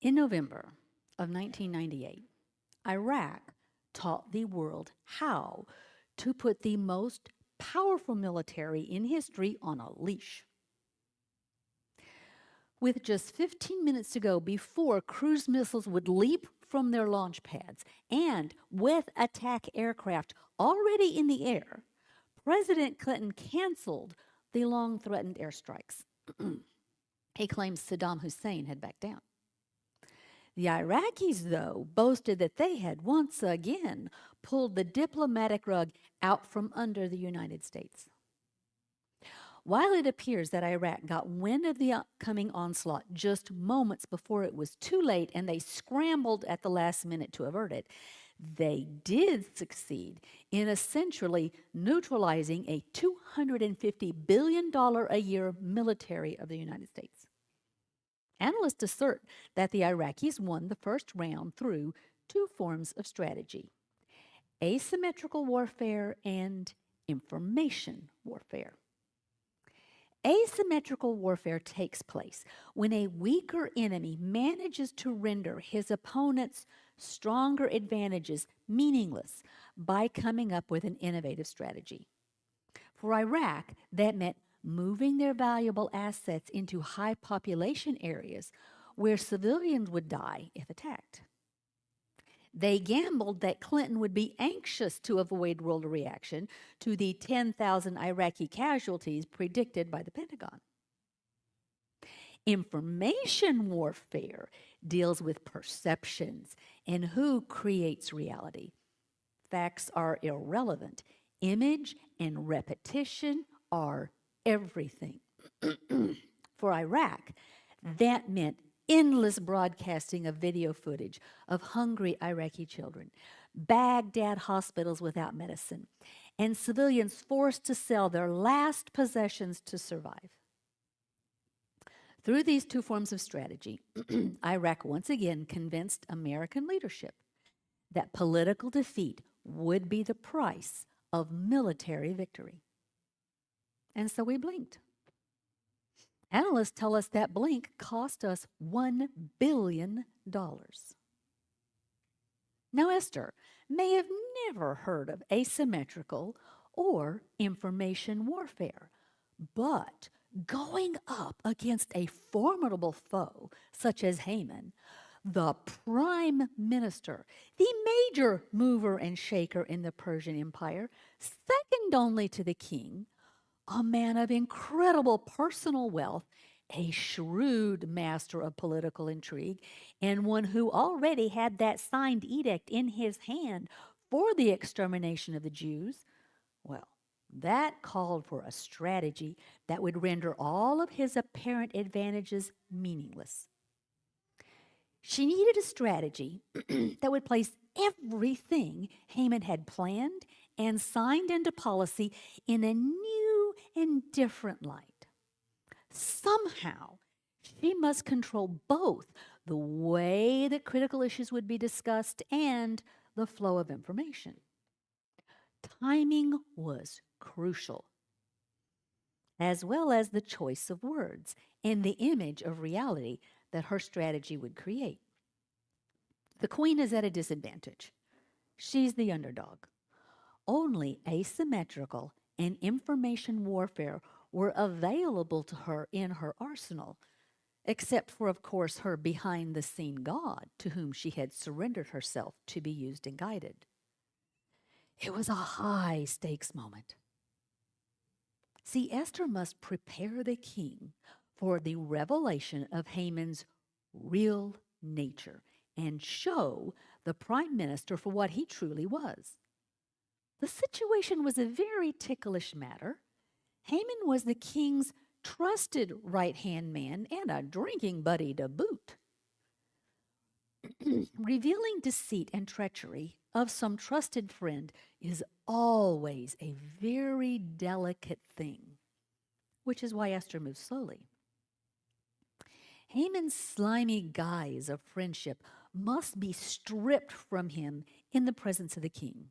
In November of 1998, Iraq taught the world how to put the most powerful military in history on a leash. With just 15 minutes to go before cruise missiles would leap from their launch pads, and with attack aircraft already in the air, President Clinton canceled the long threatened airstrikes. He claims Saddam Hussein had backed down. The Iraqis, though, boasted that they had once again pulled the diplomatic rug out from under the United States. While it appears that Iraq got wind of the upcoming onslaught just moments before it was too late and they scrambled at the last minute to avert it, they did succeed in essentially neutralizing a $250 billion a year military of the United States. Analysts assert that the Iraqis won the first round through two forms of strategy: asymmetrical warfare and information warfare. Asymmetrical warfare takes place when a weaker enemy manages to render his opponent's stronger advantages meaningless by coming up with an innovative strategy. For Iraq, that meant moving their valuable assets into high population areas where civilians would die if attacked. They gambled that Clinton would be anxious to avoid world reaction to the 10,000 Iraqi casualties predicted by the Pentagon. Information warfare deals with perceptions and who creates reality. Facts are irrelevant. Image and repetition are everything. For Iraq, that meant endless broadcasting of video footage of hungry Iraqi children, Baghdad hospitals without medicine, and civilians forced to sell their last possessions to survive. Through these two forms of strategy, Iraq once again convinced American leadership that political defeat would be the price of military victory. And so we blinked. Analysts tell us that blink cost us $1 billion. Now, Esther may have never heard of asymmetrical or information warfare, but going up against a formidable foe such as Haman, the prime minister, the major mover and shaker in the Persian Empire, second only to the king, a man of incredible personal wealth, a shrewd master of political intrigue, and one who already had that signed edict in his hand for the extermination of the Jews, well, that called for a strategy that would render all of his apparent advantages meaningless. She needed a strategy that would place everything Haman had planned and signed into policy in a new and different light. Somehow, she must control both the way that critical issues would be discussed and the flow of information. Timing was crucial, as well as the choice of words and the image of reality that her strategy would create. The queen is at a disadvantage. She's the underdog. Only asymmetrical and information warfare were available to her in her arsenal, except for, of course, her behind-the-scene God, to whom she had surrendered herself to be used and guided. It was a high-stakes moment. See, Esther must prepare the king for the revelation of Haman's real nature and show the prime minister for what he truly was. The situation was a very ticklish matter. Haman was the king's trusted right-hand man and a drinking buddy to boot. Revealing deceit and treachery of some trusted friend is always a very delicate thing, which is why Esther moves slowly. Haman's slimy guise of friendship must be stripped from him in the presence of the king.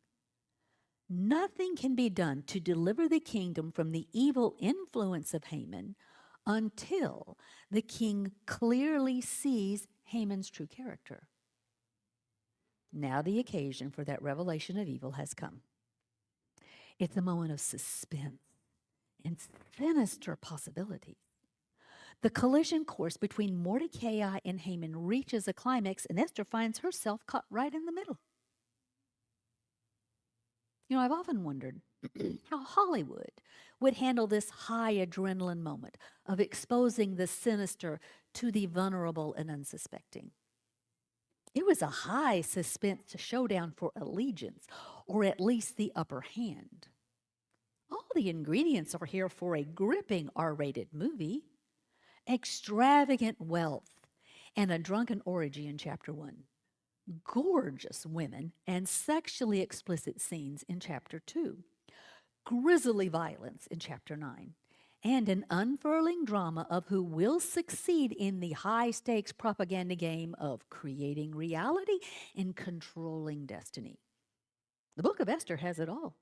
Nothing can be done to deliver the kingdom from the evil influence of Haman until the king clearly sees Haman's true character. Now the occasion for that revelation of evil has come. It's a moment of suspense and sinister possibilities. The collision course between Mordecai and Haman reaches a climax, and Esther finds herself caught right in the middle. You know, I've often wondered how Hollywood would handle this high adrenaline moment of exposing the sinister to the vulnerable and unsuspecting. It was a high suspense showdown for allegiance, or at least the upper hand. All the ingredients are here for a gripping R-rated movie. Extravagant wealth and a drunken orgy in chapter 1. Gorgeous women and sexually explicit scenes in chapter 2. Grisly violence in chapter 9. And an unfurling drama of who will succeed in the high-stakes propaganda game of creating reality and controlling destiny. The book of Esther has it all.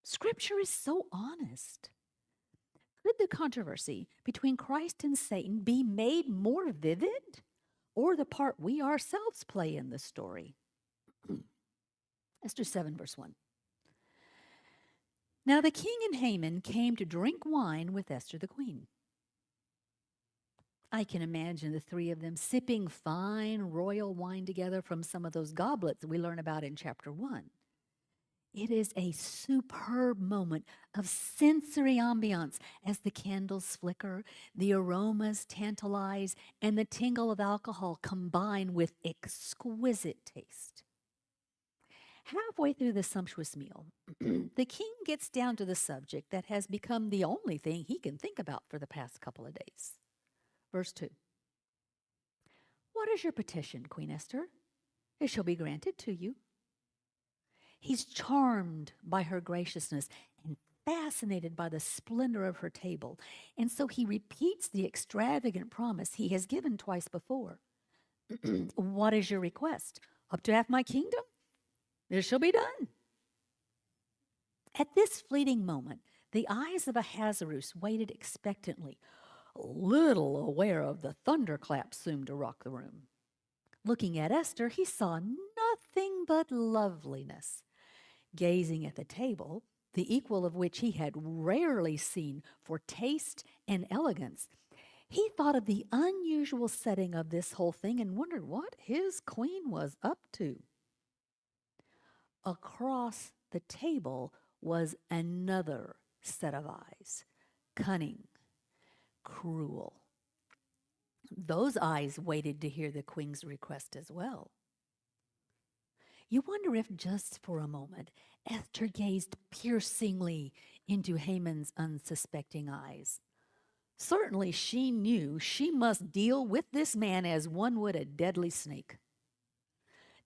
Scripture is so honest. Could the controversy between Christ and Satan be made more vivid, or the part we ourselves play in the story? Esther 7, verse 1. Now the king and Haman came to drink wine with Esther the queen. I can imagine the three of them sipping fine royal wine together from some of those goblets we learn about in chapter 1. It is a superb moment of sensory ambiance as the candles flicker, the aromas tantalize, and the tingle of alcohol combine with exquisite taste. Halfway through the sumptuous meal, the king gets down to the subject that has become the only thing he can think about for the past couple of days. Verse 2. What is your petition, Queen Esther? It shall be granted to you. He's charmed by her graciousness and fascinated by the splendor of her table. And so he repeats the extravagant promise he has given twice before. What is your request? Up to half my kingdom? It shall be done. At this fleeting moment, the eyes of Ahasuerus waited expectantly, little aware of the thunderclap soon to rock the room. Looking at Esther, he saw nothing but loveliness. Gazing at the table, the equal of which he had rarely seen for taste and elegance, he thought of the unusual setting of this whole thing and wondered what his queen was up to. Across the table was another set of eyes, cunning, cruel. Those eyes waited to hear the queen's request as well. You wonder if just for a moment Esther gazed piercingly into Haman's unsuspecting eyes. Certainly she knew she must deal with this man as one would a deadly snake.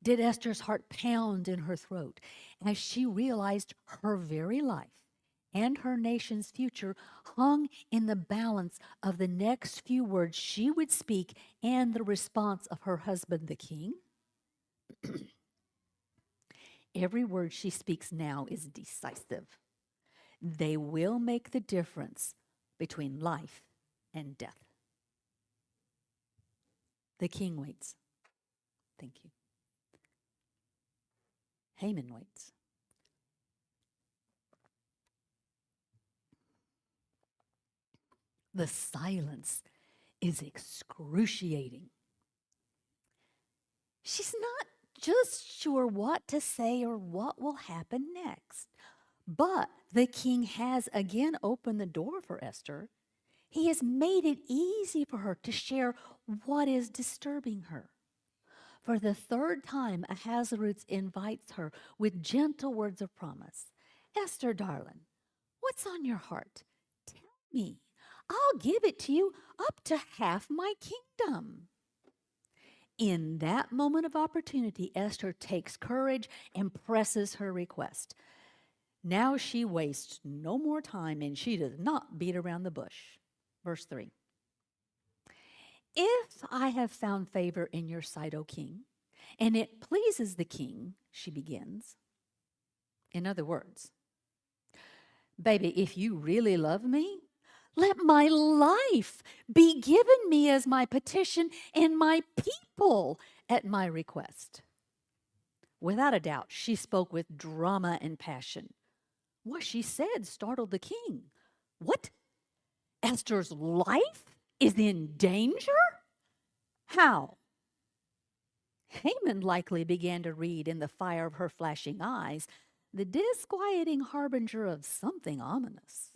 Did Esther's heart pound in her throat as she realized her very life and her nation's future hung in the balance of the next few words she would speak and the response of her husband, the king? Every word she speaks now is decisive. They will make the difference between life and death. The king waits. Thank you. Haman waits. The silence is excruciating. She's not just sure what to say or what will happen next. But the king has again opened the door for Esther. He has made it easy for her to share what is disturbing her. For the third time, Ahasuerus invites her with gentle words of promise. Esther, darling, what's on your heart? Tell me. I'll give it to you up to half my kingdom. In that moment of opportunity, Esther takes courage and presses her request. Now she wastes no more time and she does not beat around the bush. Verse 3. If I have found favor in your sight, O king, and it pleases the king, she begins. In other words, baby, if you really love me, Let my life be given me as my petition and my people at my request. Without a doubt, she spoke with drama and passion. What she said startled the king. What? Esther's life is in danger? How? Haman likely began to read in the fire of her flashing eyes the disquieting harbinger of something ominous.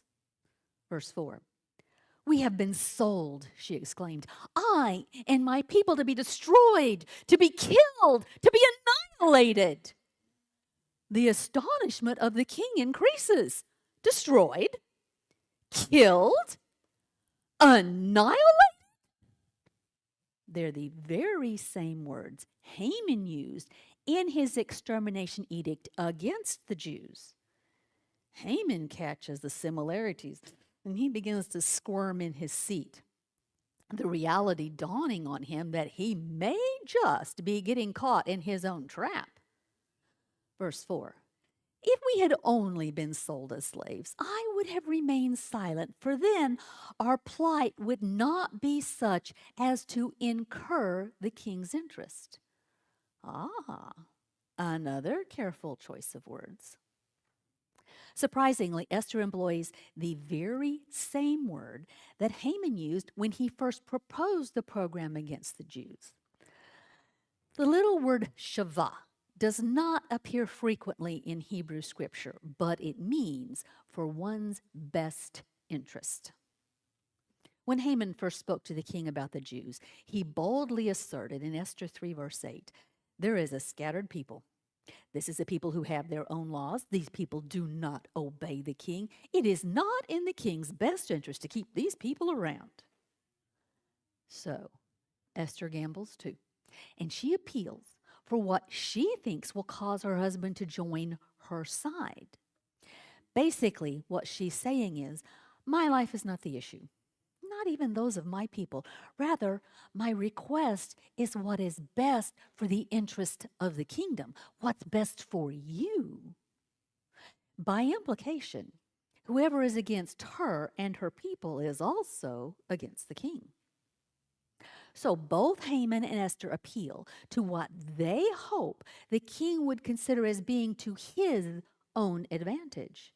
Verse 4. We have been sold, she exclaimed. I and my people to be destroyed, to be killed, to be annihilated. The astonishment of the king increases. Destroyed? Killed? Annihilated? They're the very same words Haman used in his extermination edict against the Jews. Haman catches the similarities and he begins to squirm in his seat, the reality dawning on him that he may just be getting caught in his own trap. Verse 4. If we had only been sold as slaves, I would have remained silent, for then our plight would not be such as to incur the king's interest. Ah, another careful choice of words. Surprisingly, Esther employs the very same word that Haman used when he first proposed the program against the Jews. The little word shavah does not appear frequently in Hebrew scripture, but it means for one's best interest. When Haman first spoke to the king about the Jews, he boldly asserted in Esther 3, verse 8, there is a scattered people. This is a people who have their own laws. These people do not obey the king. It is not in the king's best interest to keep these people around. So, Esther gambles too, and she appeals for what she thinks will cause her husband to join her side. Basically, what she's saying is, my life is not the issue, not even those of my people. Rather, my request is what is best for the interest of the kingdom, what's best for you. By implication, whoever is against her and her people is also against the king. So both Haman and Esther appeal to what they hope the king would consider as being to his own advantage.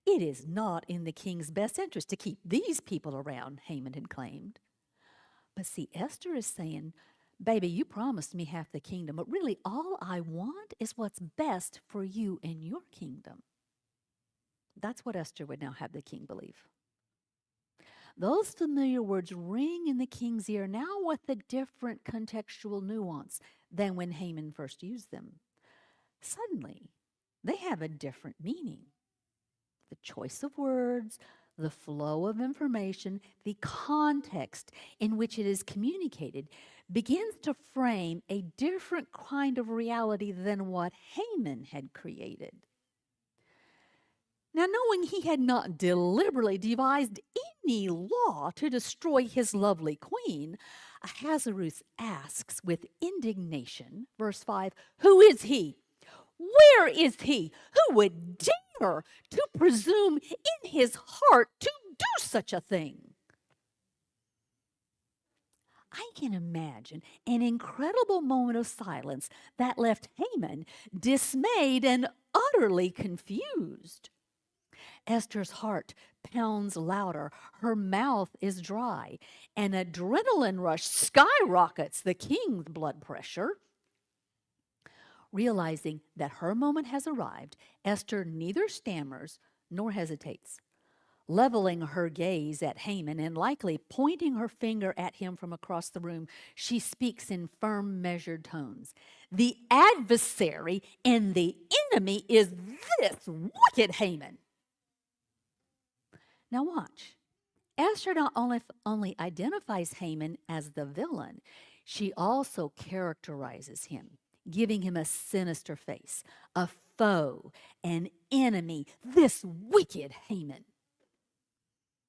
It is not in the king's best interest to keep these people around, Haman had claimed. But see, Esther is saying, baby, you promised me half the kingdom, but really all I want is what's best for you and your kingdom. That's what Esther would now have the king believe. Those familiar words ring in the king's ear now with a different contextual nuance than when Haman first used them. Suddenly, they have a different meaning. The choice of words, the flow of information, the context in which it is communicated begins to frame a different kind of reality than what Haman had created. Now, knowing he had not deliberately devised any law to destroy his lovely queen, Ahasuerus asks with indignation, verse 5, who is he? Where is he who would dare to presume in his heart to do such a thing? I can imagine an incredible moment of silence that left Haman dismayed and utterly confused. Esther's heart pounds louder. Her mouth is dry. An adrenaline rush skyrockets the king's blood pressure. Realizing that her moment has arrived, Esther neither stammers nor hesitates. Leveling her gaze at Haman and likely pointing her finger at him from across the room, she speaks in firm, measured tones. The adversary and the enemy is this wicked Haman. Now watch. Esther not only identifies Haman as the villain, she also characterizes him, giving him a sinister face, a foe, an enemy, this wicked Haman.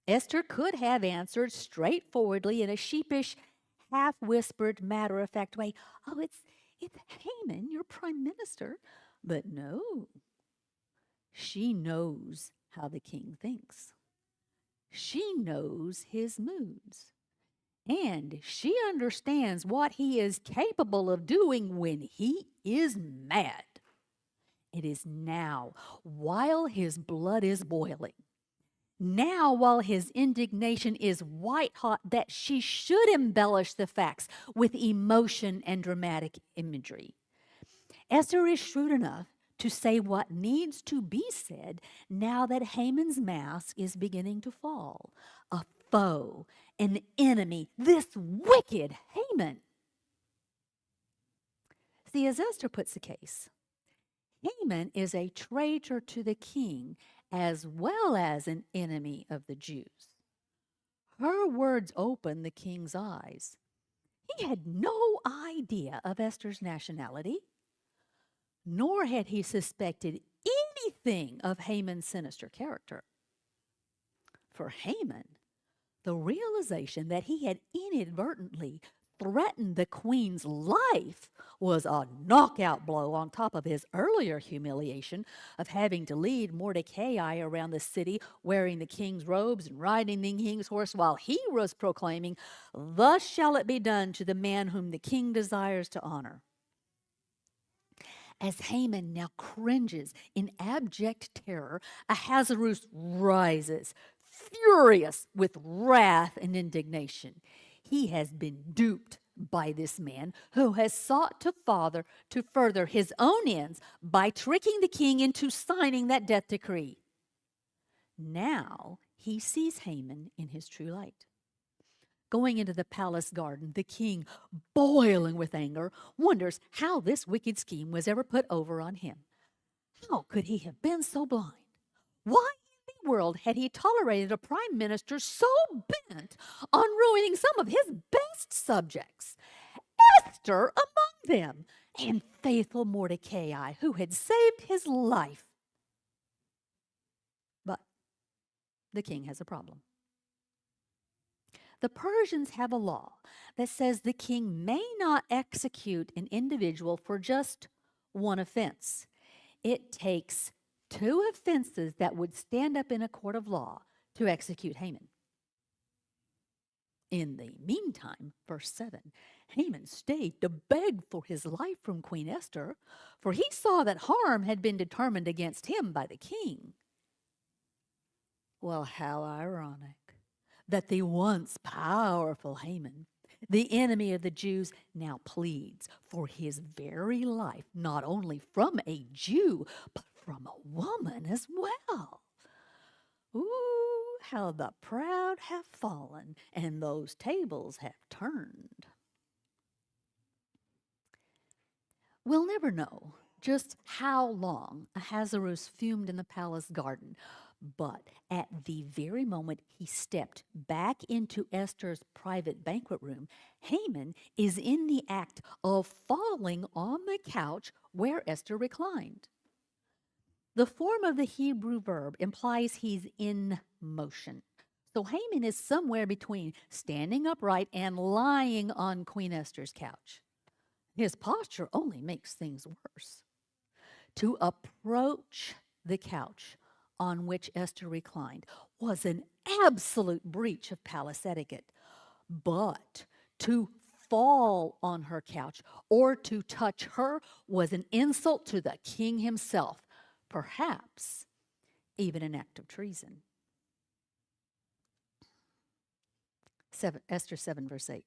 Esther could have answered straightforwardly in a sheepish, half-whispered, matter-of-fact way, oh, it's Haman, your prime minister. But no, she knows how the king thinks. She knows his moods, and she understands what he is capable of doing when he is mad. It is now, while his blood is boiling, now while his indignation is white hot, that she should embellish the facts with emotion and dramatic imagery. Esther is shrewd enough to say what needs to be said now that Haman's mask is beginning to fall. A foe, an enemy, this wicked Haman. See, as Esther puts the case, Haman is a traitor to the king as well as an enemy of the Jews. Her words opened the king's eyes. He had no idea of Esther's nationality, nor had he suspected anything of Haman's sinister character. For Haman, the realization that he had inadvertently threatened the queen's life was a knockout blow on top of his earlier humiliation of having to lead Mordecai around the city wearing the king's robes and riding the king's horse while he was proclaiming, "Thus shall it be done to the man whom the king desires to honor." As Haman now cringes in abject terror, Ahasuerus rises, furious with wrath and indignation. He has been duped by this man who has sought to further his own ends by tricking the king into signing that death decree. Now he sees Haman in his true light. Going into the palace garden, the king, boiling with anger, wonders how this wicked scheme was ever put over on him. How could he have been so blind? Why in the world had he tolerated a prime minister so bent on ruining some of his best subjects? Esther among them, and faithful Mordecai, who had saved his life. But the king has a problem. The Persians have a law that says the king may not execute an individual for just one offense. It takes 2 offenses that would stand up in a court of law to execute Haman. In the meantime, verse 7, Haman stayed to beg for his life from Queen Esther, for he saw that harm had been determined against him by the king. Well, how ironic that the once powerful Haman, the enemy of the Jews, now pleads for his very life, not only from a Jew, but from a woman as well. Ooh, how the proud have fallen, and those tables have turned. We'll never know just how long Ahasuerus fumed in the palace garden, but at the very moment he stepped back into Esther's private banquet room, Haman is in the act of falling on the couch where Esther reclined. The form of the Hebrew verb implies he's in motion. So Haman is somewhere between standing upright and lying on Queen Esther's couch. His posture only makes things worse. To approach the couch on which Esther reclined was an absolute breach of palace etiquette. But to fall on her couch or to touch her was an insult to the king himself, perhaps even an act of treason. Esther 7, verse 8.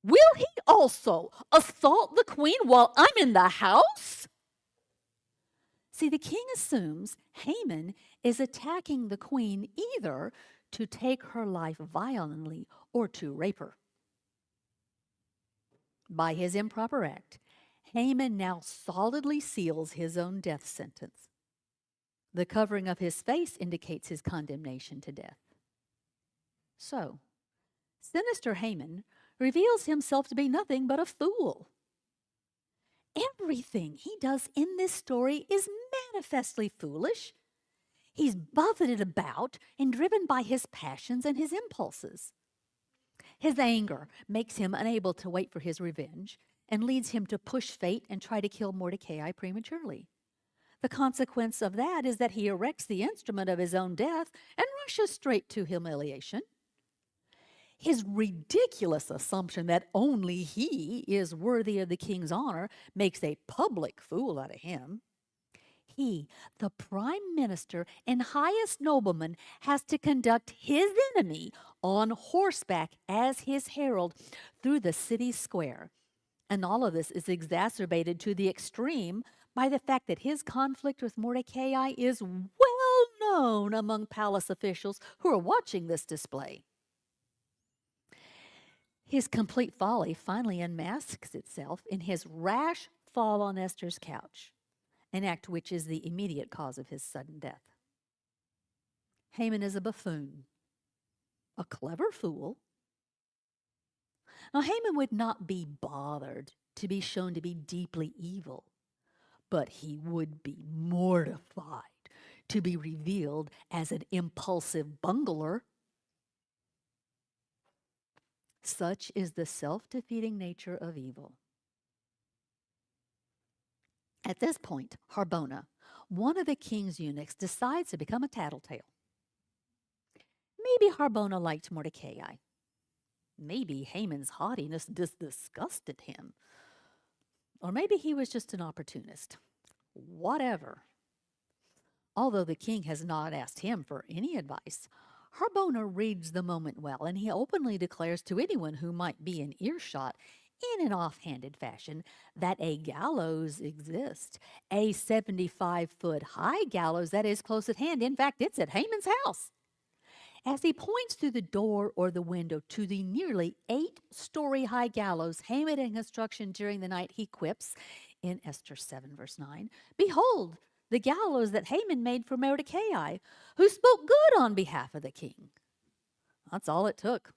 Will he also assault the queen while I'm in the house? See, the king assumes Haman is attacking the queen either to take her life violently or to rape her. By his improper act, Haman now solidly seals his own death sentence. The covering of his face indicates his condemnation to death. So, sinister Haman reveals himself to be nothing but a fool. Everything he does in this story is manifestly foolish. He's buffeted about and driven by his passions and his impulses. His anger makes him unable to wait for his revenge and leads him to push fate and try to kill Mordecai prematurely. The consequence of that is that he erects the instrument of his own death and rushes straight to humiliation. His ridiculous assumption that only he is worthy of the king's honor makes a public fool out of him. He, the prime minister and highest nobleman, has to conduct his enemy on horseback as his herald through the city square. And all of this is exacerbated to the extreme by the fact that his conflict with Mordecai is well known among palace officials who are watching this display. His complete folly finally unmasks itself in his rash fall on Esther's couch, an act which is the immediate cause of his sudden death. Haman is a buffoon, a clever fool. Now, Haman would not be bothered to be shown to be deeply evil, but he would be mortified to be revealed as an impulsive bungler. Such is the self-defeating nature of evil. At this point, Harbona, one of the king's eunuchs, decides to become a tattletale. Maybe Harbona liked Mordecai. Maybe Haman's haughtiness disgusted him. Or maybe he was just an opportunist. Whatever. Although the king has not asked him for any advice, Harbona reads the moment well, and he openly declares to anyone who might be in earshot in an offhanded fashion that a gallows exists, a 75-foot high gallows that is close at hand. In fact, it's at Haman's house. As he points through the door or the window to the nearly 8-story high gallows Haman had construction during the night, he quips in Esther 7, verse 9, "Behold, the gallows that Haman made for Mordecai, who spoke good on behalf of the king." That's all it took.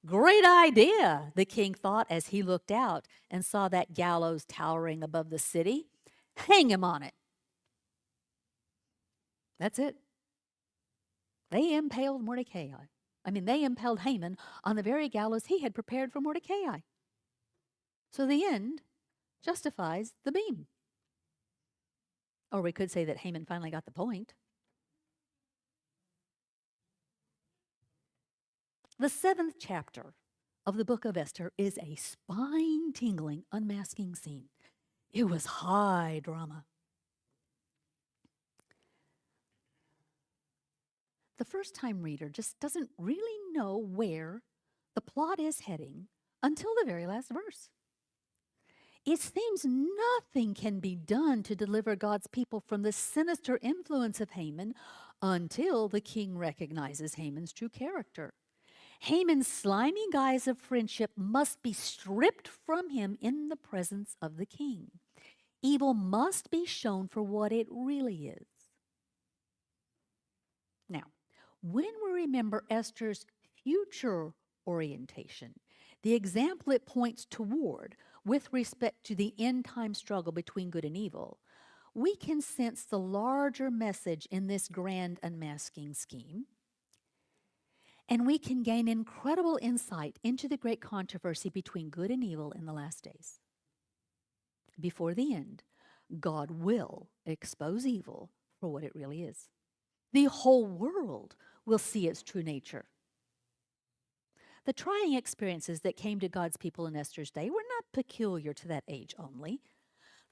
Great idea, the king thought as he looked out and saw that gallows towering above the city. Hang him on it. That's it. They impaled they impaled Haman on the very gallows he had prepared for Mordecai. So the end justifies the beam. Or we could say that Haman finally got the point. The 7th chapter of the book of Esther is a spine-tingling unmasking scene. It was high drama. The first-time reader just doesn't really know where the plot is heading until the very last verse. It seems nothing can be done to deliver God's people from the sinister influence of Haman until the king recognizes Haman's true character. Haman's slimy guise of friendship must be stripped from him in the presence of the king. Evil must be shown for what it really is. Now, when we remember Esther's future orientation, the example it points toward with respect to the end-time struggle between good and evil, we can sense the larger message in this grand unmasking scheme, and we can gain incredible insight into the great controversy between good and evil in the last days. Before the end, God will expose evil for what it really is. The whole world will see its true nature. The trying experiences that came to God's people in Esther's day were not peculiar to that age only.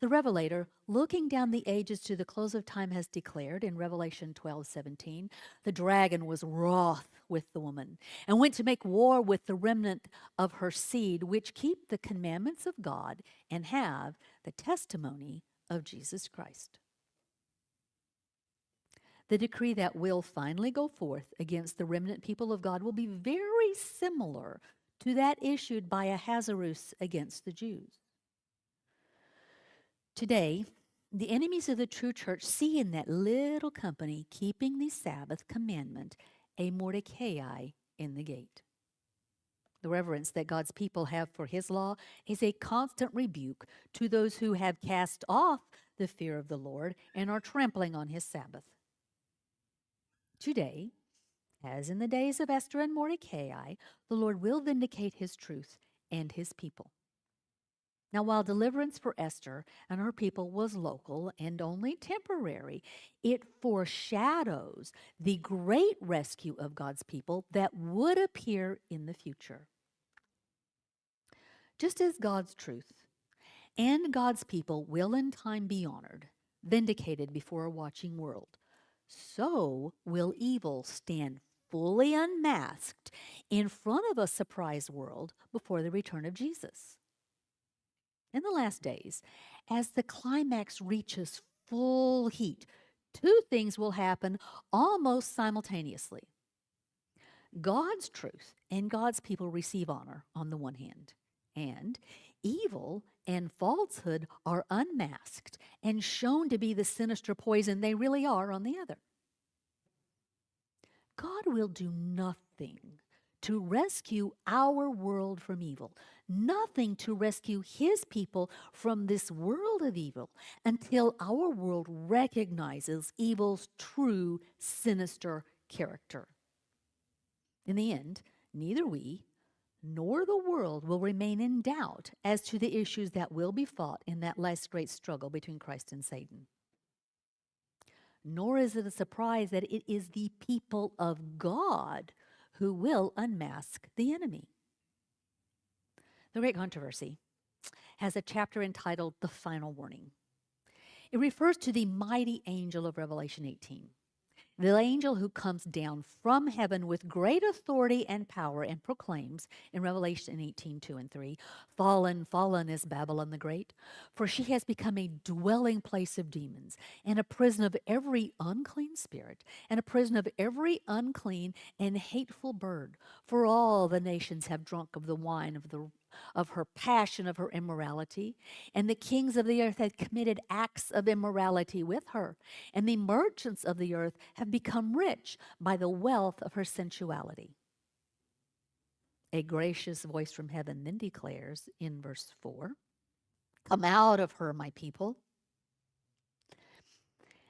The Revelator, looking down the ages to the close of time, has declared in Revelation 12:17, the dragon was wroth with the woman and went to make war with the remnant of her seed, which keep the commandments of God and have the testimony of Jesus Christ. The decree that will finally go forth against the remnant people of God will be very similar to that issued by Ahasuerus against the Jews. Today, the enemies of the true church see in that little company keeping the Sabbath commandment a Mordecai in the gate. The reverence that God's people have for his law is a constant rebuke to those who have cast off the fear of the Lord and are trampling on his Sabbath. Today, as in the days of Esther and Mordecai, the Lord will vindicate his truth and his people. Now, while deliverance for Esther and her people was local and only temporary, it foreshadows the great rescue of God's people that would appear in the future. Just as God's truth and God's people will in time be honored, vindicated before a watching world, so will evil stand fully unmasked in front of a surprised world before the return of Jesus. In the last days, as the climax reaches full heat, two things will happen almost simultaneously. God's truth and God's people receive honor on the one hand, and evil and falsehood are unmasked and shown to be the sinister poison they really are on the other. God will do nothing to rescue our world from evil, nothing to rescue his people from this world of evil until our world recognizes evil's true sinister character. In the end, neither we nor the world will remain in doubt as to the issues that will be fought in that last great struggle between Christ and Satan. Nor is it a surprise that it is the people of God who will unmask the enemy. The Great Controversy has a chapter entitled The Final Warning. It refers to the mighty angel of Revelation 18, the angel who comes down from heaven with great authority and power and proclaims in Revelation 18, 2 and 3, "Fallen, fallen is Babylon the Great, for she has become a dwelling place of demons and a prison of every unclean spirit and a prison of every unclean and hateful bird. For all the nations have drunk of the wine of her passion, of her immorality, and the kings of the earth have committed acts of immorality with her, and the merchants of the earth have become rich by the wealth of her sensuality." A gracious voice from heaven then declares in verse 4, "Come out of her, my people."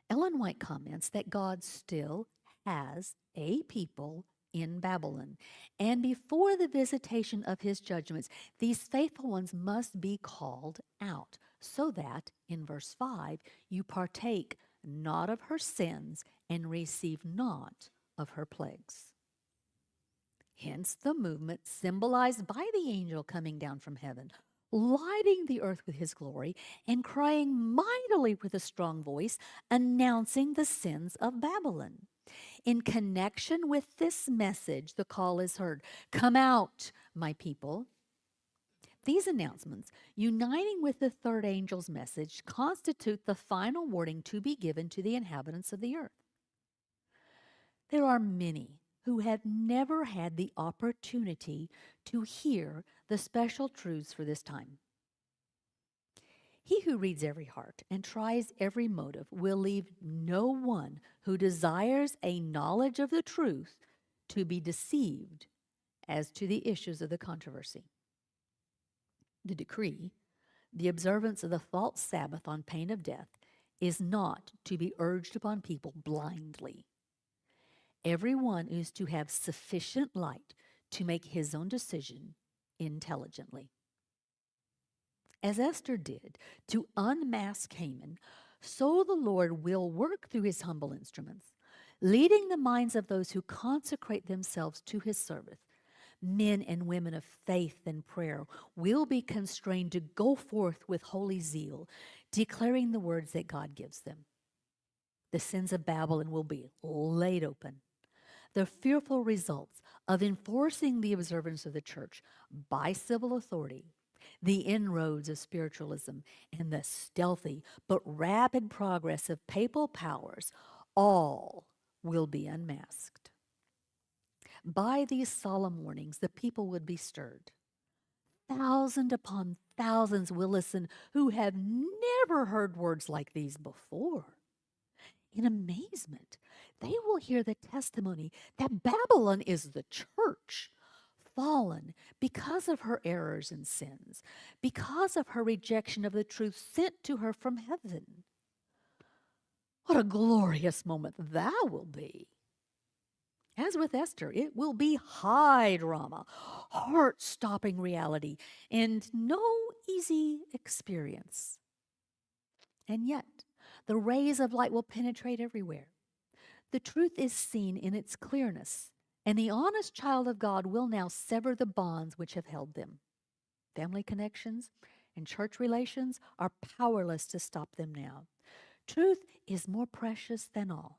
Ellen White comments that God still has a people in Babylon. And before the visitation of his judgments, these faithful ones must be called out, so that, in verse 5, you partake not of her sins and receive not of her plagues. Hence the movement symbolized by the angel coming down from heaven, lighting the earth with his glory and crying mightily with a strong voice, announcing the sins of Babylon. In connection with this message, the call is heard, "Come out, my people." These announcements, uniting with the third angel's message, constitute the final warning to be given to the inhabitants of the earth. There are many who have never had the opportunity to hear the special truths for this time. He who reads every heart and tries every motive will leave no one who desires a knowledge of the truth to be deceived as to the issues of the controversy. The decree, the observance of the false Sabbath on pain of death, is not to be urged upon people blindly. Everyone is to have sufficient light to make his own decision intelligently. As Esther did to unmask Haman, so the Lord will work through his humble instruments, leading the minds of those who consecrate themselves to his service. Men and women of faith and prayer will be constrained to go forth with holy zeal, declaring the words that God gives them. The sins of Babylon will be laid open. The fearful results of enforcing the observance of the church by civil authority, the inroads of spiritualism, and the stealthy but rapid progress of papal powers, all will be unmasked. By these solemn warnings, the people would be stirred. Thousands upon thousands will listen who have never heard words like these before. In amazement, they will hear the testimony that Babylon is the church, fallen because of her errors and sins, because of her rejection of the truth sent to her from heaven. What a glorious moment that will be! As with Esther, it will be high drama, heart stopping reality, and no easy experience. And yet, the rays of light will penetrate everywhere. The truth is seen in its clearness, and the honest child of God will now sever the bonds which have held them. Family connections and church relations are powerless to stop them now. Truth is more precious than all.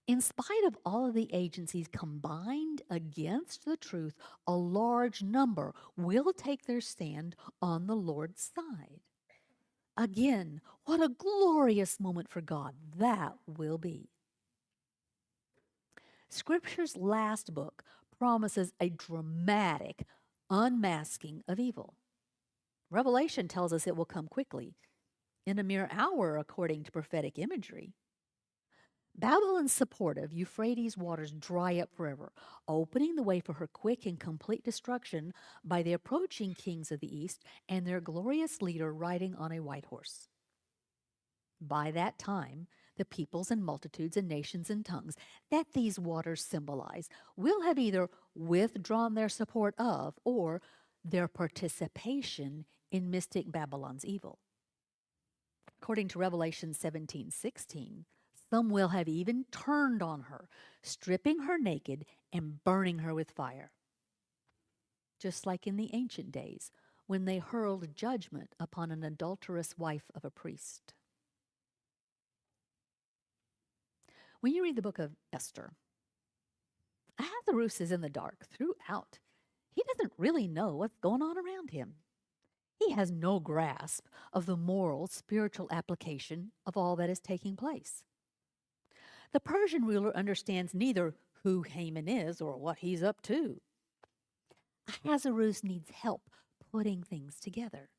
In spite of all of the agencies combined against the truth, a large number will take their stand on the Lord's side. Again, what a glorious moment for God that will be. Scripture's last book promises a dramatic unmasking of evil. Revelation tells us it will come quickly, in a mere hour, according to prophetic imagery. Babylon's supportive Euphrates waters dry up forever, opening the way for her quick and complete destruction by the approaching kings of the east and their glorious leader riding on a white horse. By that time, the peoples and multitudes and nations and tongues that these waters symbolize will have either withdrawn their support of or their participation in mystic Babylon's evil. According to Revelation 17:16, some will have even turned on her, stripping her naked and burning her with fire. Just like in the ancient days when they hurled judgment upon an adulterous wife of a priest. When you read the book of Esther, Ahasuerus is in the dark throughout. He doesn't really know what's going on around him. He has no grasp of the moral, spiritual application of all that is taking place. The Persian ruler understands neither who Haman is or what he's up to. Ahasuerus needs help putting things together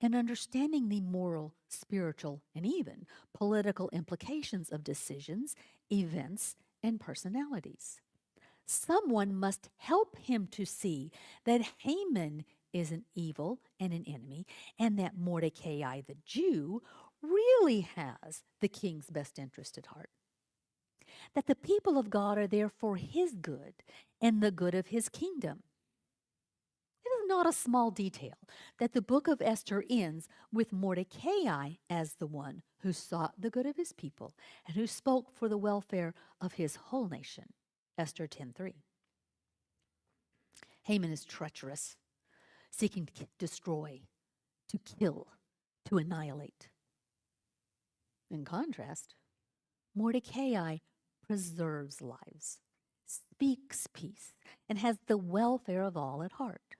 and understanding the moral, spiritual, and even political implications of decisions, events, and personalities. Someone must help him to see that Haman is an evil and an enemy, and that Mordecai the Jew really has the king's best interest at heart. That the people of God are there for his good and the good of his kingdom. It is not a small detail that the book of Esther ends with Mordecai as the one who sought the good of his people and who spoke for the welfare of his whole nation. Esther 10:3. Haman is treacherous, seeking to destroy, to kill, to annihilate. In contrast, Mordecai preserves lives, speaks peace, and has the welfare of all at heart.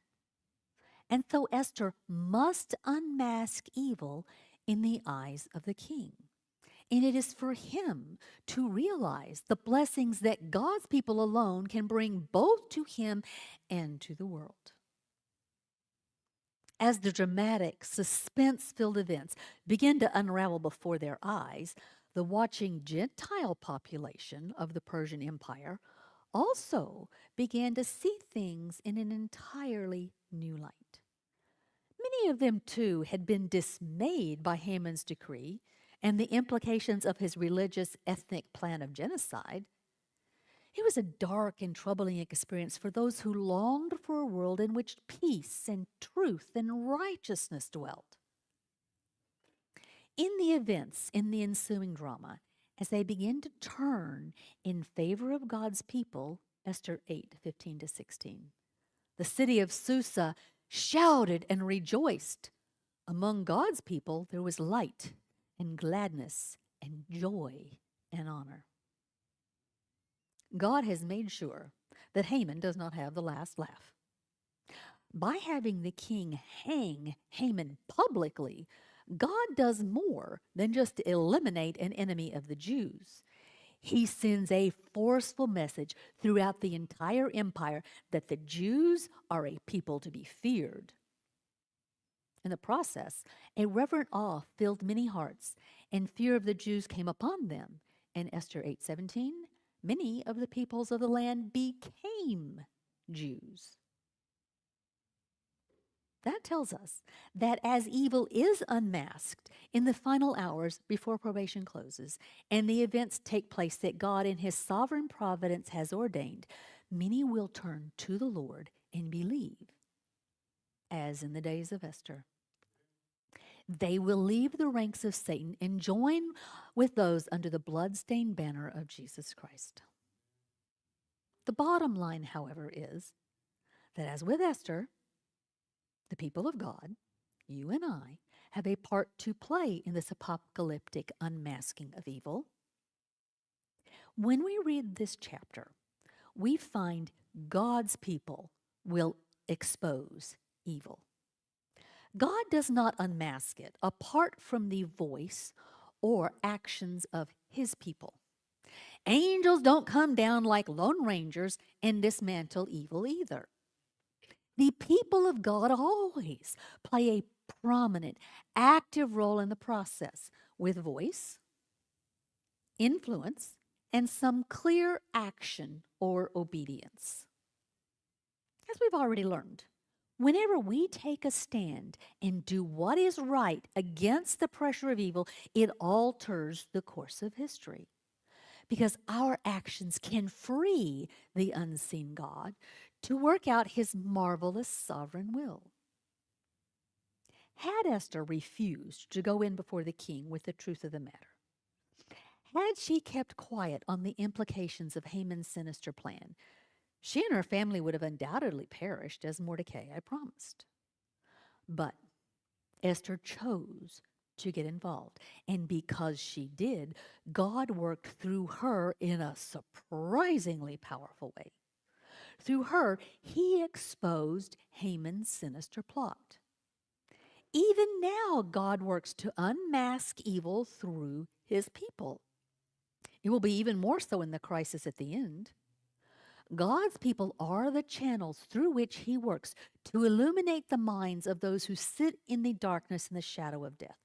And so Esther must unmask evil in the eyes of the king. And it is for him to realize the blessings that God's people alone can bring both to him and to the world. As the dramatic, suspense-filled events begin to unravel before their eyes, the watching Gentile population of the Persian Empire also began to see things in an entirely new light. Many of them, too, had been dismayed by Haman's decree and the implications of his religious, ethnic plan of genocide. It was a dark and troubling experience for those who longed for a world in which peace and truth and righteousness dwelt. In the events in the ensuing drama, as they begin to turn in favor of God's people, Esther 8:15-16, the city of Susa shouted and rejoiced. Among God's people, there was light and gladness and joy and honor. God has made sure that Haman does not have the last laugh. By having the king hang Haman publicly, God does more than just eliminate an enemy of the Jews. He sends a forceful message throughout the entire empire that the Jews are a people to be feared. In the process, a reverent awe filled many hearts, and fear of the Jews came upon them. In Esther 8:17, many of the peoples of the land became Jews. That tells us that as evil is unmasked in the final hours before probation closes and the events take place that God in his sovereign providence has ordained, many will turn to the Lord and believe, as in the days of Esther. They will leave the ranks of Satan and join with those under the blood-stained banner of Jesus Christ. The bottom line, however, is that as with Esther, the people of God, you and I, have a part to play in this apocalyptic unmasking of evil. When we read this chapter, we find God's people will expose evil. God does not unmask it apart from the voice or actions of his people. Angels don't come down like lone rangers and dismantle evil either. The people of God always play a prominent, active role in the process with voice, influence, and some clear action or obedience. As we've already learned, whenever we take a stand and do what is right against the pressure of evil, it alters the course of history. Because our actions can free the unseen God to work out his marvelous sovereign will. Had Esther refused to go in before the king with the truth of the matter, had she kept quiet on the implications of Haman's sinister plan, she and her family would have undoubtedly perished, as Mordecai promised. But Esther chose to get involved, and because she did, God worked through her in a surprisingly powerful way. Through her, he exposed Haman's sinister plot. Even now, God works to unmask evil through his people. It will be even more so in the crisis at the end. God's people are the channels through which he works to illuminate the minds of those who sit in the darkness and the shadow of death.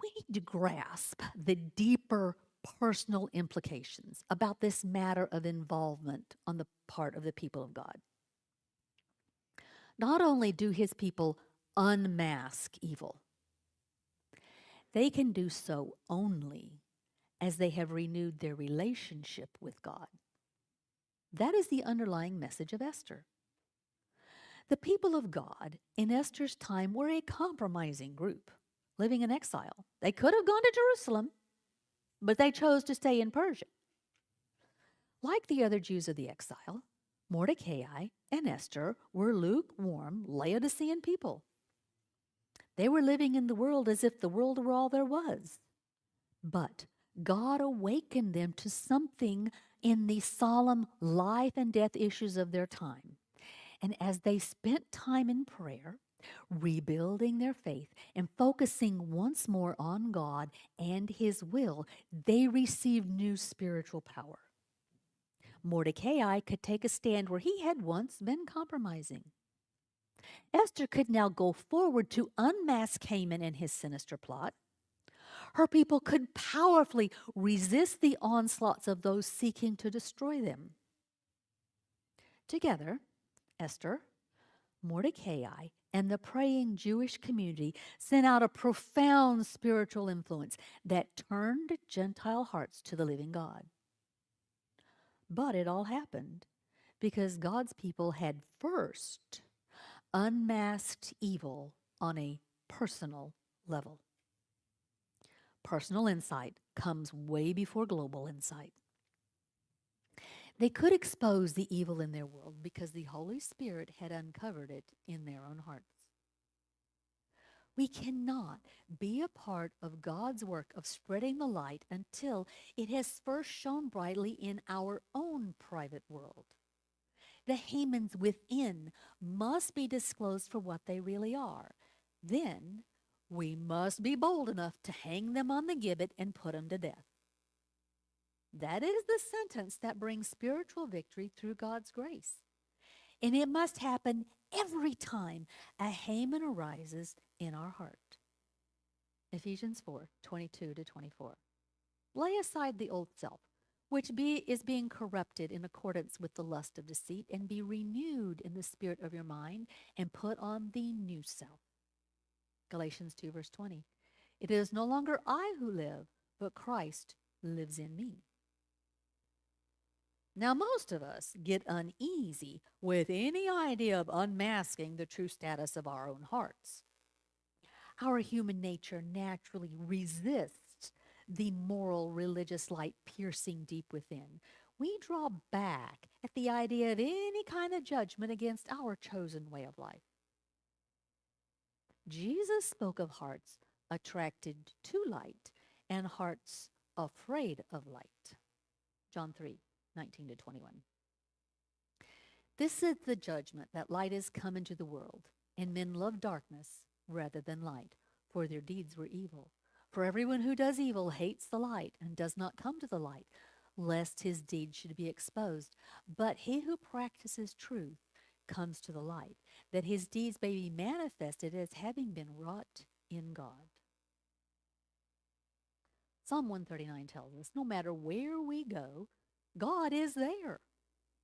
We need to grasp the deeper personal implications about this matter of involvement on the part of the people of God. Not only do his people unmask evil, they can do so only as they have renewed their relationship with God. That is the underlying message of Esther. The people of God in Esther's time were a compromising group living in exile. They could have gone to Jerusalem, but they chose to stay in Persia. Like the other Jews of the exile, Mordecai and Esther were lukewarm, Laodicean people. They were living in the world as if the world were all there was. But God awakened them to something in the solemn life and death issues of their time. And as they spent time in prayer, rebuilding their faith and focusing once more on God and his will, they received new spiritual power. Mordecai could take a stand where he had once been compromising. Esther could now go forward to unmask Haman and his sinister plot. Her people could powerfully resist the onslaughts of those seeking to destroy them. Together, Esther, Mordecai, and the praying Jewish community sent out a profound spiritual influence that turned Gentile hearts to the living God. But it all happened because God's people had first unmasked evil on a personal level. Personal insight comes way before global insight. They could expose the evil in their world because the Holy Spirit had uncovered it in their own hearts. We cannot be a part of God's work of spreading the light until it has first shone brightly in our own private world. The Hamans within must be disclosed for what they really are. Then we must be bold enough to hang them on the gibbet and put them to death. That is the sentence that brings spiritual victory through God's grace. And it must happen every time a Haman arises in our heart. Ephesians 4:22-24. Lay aside the old self is being corrupted in accordance with the lust of deceit, and be renewed in the spirit of your mind, and put on the new self. Galatians 2, verse 20. It is no longer I who live, but Christ lives in me. Now, most of us get uneasy with any idea of unmasking the true status of our own hearts. Our human nature naturally resists the moral religious light piercing deep within. We draw back at the idea of any kind of judgment against our chosen way of life. Jesus spoke of hearts attracted to light and hearts afraid of light. John 3, 19 to 21. This is the judgment, that light is come into the world, and men love darkness rather than light, for their deeds were evil. For everyone who does evil hates the light and does not come to the light, lest his deeds should be exposed. But he who practices truth comes to the light, that his deeds may be manifested as having been wrought in God. Psalm 139 tells us, no matter where we go, God is there.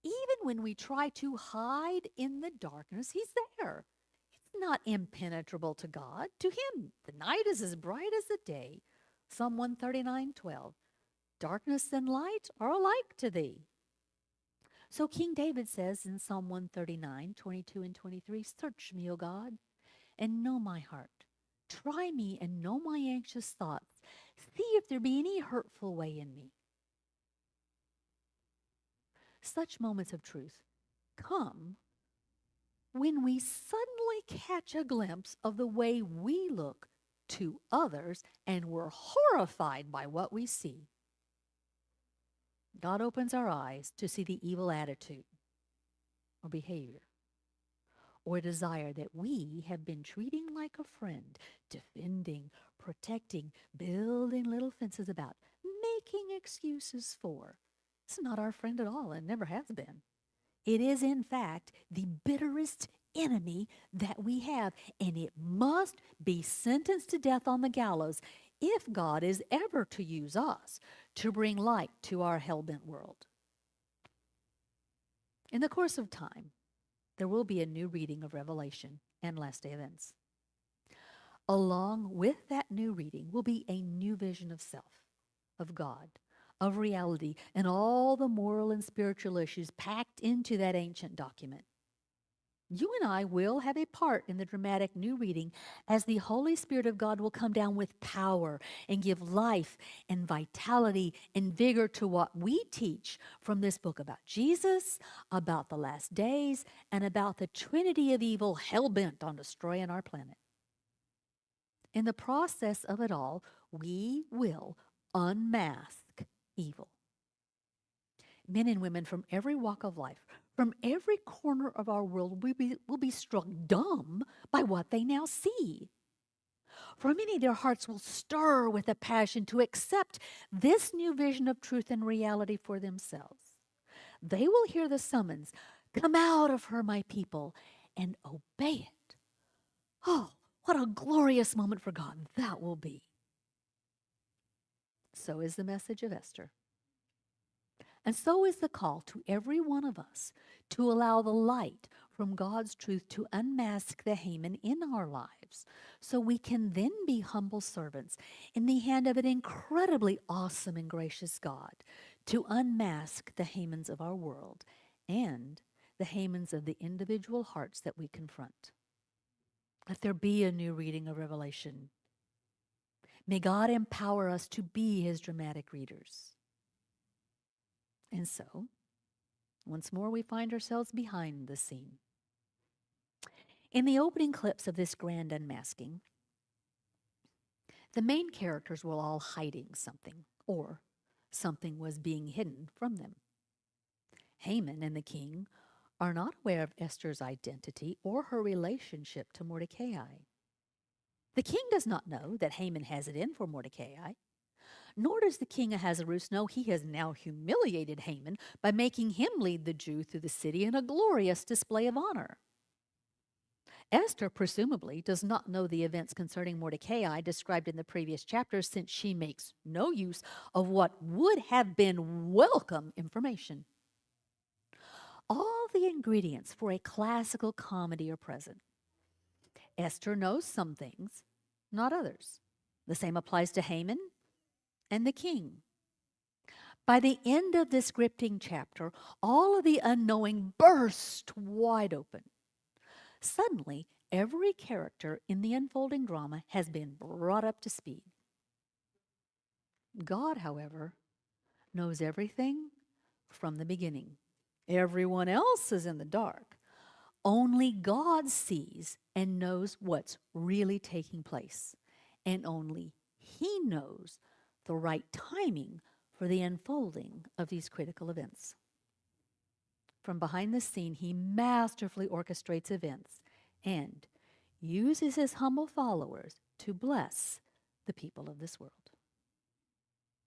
Even when we try to hide in the darkness, he's there. It's not impenetrable to God. To him, the night is as bright as the day. Psalm 139:12. Darkness and light are alike to thee. So King David says in Psalm 139:22 and 23, search me, O God, and know my heart. Try me and know my anxious thoughts. See if there be any hurtful way in me. Such moments of truth come when we suddenly catch a glimpse of the way we look to others, and we're horrified by what we see. God opens our eyes to see the evil attitude or behavior or desire that we have been treating like a friend, defending, protecting, building little fences about, making excuses for. It's not our friend at all and never has been. It is, in fact, the bitterest enemy that we have, and it must be sentenced to death on the gallows if God is ever to use us to bring light to our hell-bent world. In the course of time, there will be a new reading of Revelation and last day events. Along with that new reading will be a new vision of self, of God, of reality, and all the moral and spiritual issues packed into that ancient document. You and I will have a part in the dramatic new reading, as the Holy Spirit of God will come down with power and give life and vitality and vigor to what we teach from this book about Jesus, about the last days, and about the trinity of evil hell-bent on destroying our planet. In the process of it all, we will unmask evil. Men and women from every walk of life, from every corner of our world, will be struck dumb by what they now see. For many, their hearts will stir with a passion to accept this new vision of truth and reality for themselves. They will hear the summons, come out of her, my people, and obey it. Oh, what a glorious moment for God that will be. So is the message of Esther. And so is the call to every one of us to allow the light from God's truth to unmask the Haman in our lives, so we can then be humble servants in the hand of an incredibly awesome and gracious God to unmask the Hamans of our world and the Hamans of the individual hearts that we confront. Let there be a new reading of Revelation. May God empower us to be his dramatic readers. And so, once more, we find ourselves behind the scene. In the opening clips of this grand unmasking, the main characters were all hiding something, or something was being hidden from them. Haman and the king are not aware of Esther's identity or her relationship to Mordecai. The king does not know that Haman has it in for Mordecai. Nor does the king Ahasuerus know he has now humiliated Haman by making him lead the Jew through the city in a glorious display of honor. Esther presumably does not know the events concerning Mordecai described in the previous chapters, since she makes no use of what would have been welcome information. All the ingredients for a classical comedy are present. Esther knows some things, not others. The same applies to Haman and the king. By the end of this scripting chapter, all of the unknowing burst wide open. Suddenly, every character in the unfolding drama has been brought up to speed. God, however, knows everything from the beginning. Everyone else is in the dark. Only God sees and knows what's really taking place, and only He knows the right timing for the unfolding of these critical events. From behind the scene, He masterfully orchestrates events and uses His humble followers to bless the people of this world.